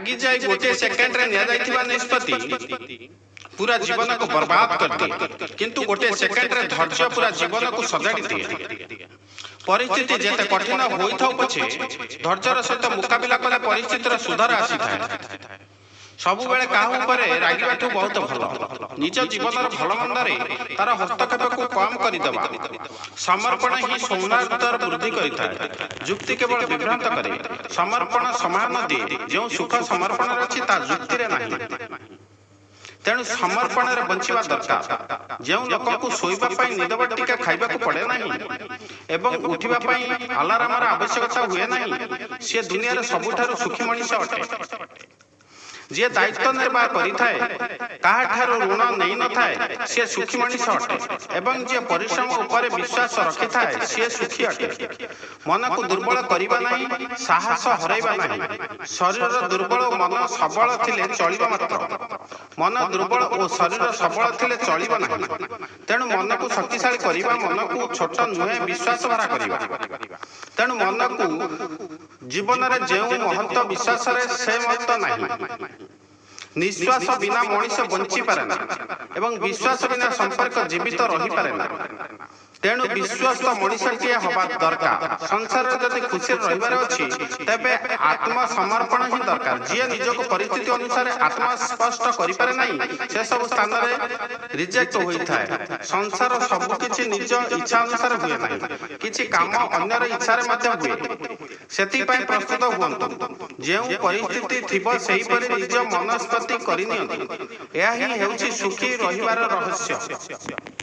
रागी जाई गोटे सेकेंड रे निया जाइथिबा निष्पत्ति पूरा जीवन को बर्बाद कर दिए, किंतु गोटे सेकेंड रे धैर्य पूरा जीवन को सजाड़ी दिए। परिस्थिति जेते कठिन होई थाउ पछे धैर्यर सहित मुकाबिला कले परिस्थितिर सुधार आसी थाए। सबु बेले काहू ऊपर रागिबाठू बहुत भल, निज जीवनर भल मंदरे तार हस्तक्षेप को कम करदेवा। समर्पण ही सौंदर्यर वृद्धि करिଥାଏ, जुक्ति केवल विभ्रांत करे। समर्पण समान दिए, जो सुख समर्पण अछि ता जुक्ति रे नाही। तेणु समर्पण रे बंचिबा दरकार। जो लोक को सोइबा पई निदबा टिका खाइबा को पड़े नाही एवं उठिबा पई अलार्म र आवश्यकता हुए नाही, से दुनिया रे सबुठारु सुखी मनुष्य अटे। जे दायित्व निर्वाह करिथाए, काहा ठारो ऋण नै न थाए, से सुखी मनुष्य अटे। एवं जे परिश्रम ऊपर विश्वास रखिथाए, से सुखी अटे। मन को दुर्बल करिबा नाही, साहस हराइबा नाही। शरीर दुर्बल और मन सबल थिले चलिबा मात्र। मन दुर्बल और शरीर सबल थिले चलिबा नाही। तेणु मन को शक्तिशाली करिबा, मन को छोट नुहे विश्वास भरा करिबा। तेणु मन को जीवन रे जेउ महत्व विश्वास रे से महत्व नाही। निश्वास बिना मनुष्य बंची पारे ना एवं विश्वास बिना संपर्क जीवित रही पारे ना। तेणु विश्वास मनुष्य हवा दरकार। संसार जदि खुशी रहिबार अछि तबे आत्मसमर्पण ही दरकार। जे निजको परिस्थिति अनुसार आत्मा स्पष्ट करि पारे नाही, से सब स्थान रे रिजेक्ट होई थाए। संसार सब किछि निज इच्छा अनुसार हुए नाही, किछि काम अन्यर इच्छा रे मध्य हुए। सेति पई प्रस्तुत हुअन्तु। जे परिस्थिति थिबो सेही परि निज मनस्पति करिनियंतु। एहा ही हेउछि सुखी रहिबार रहस्य।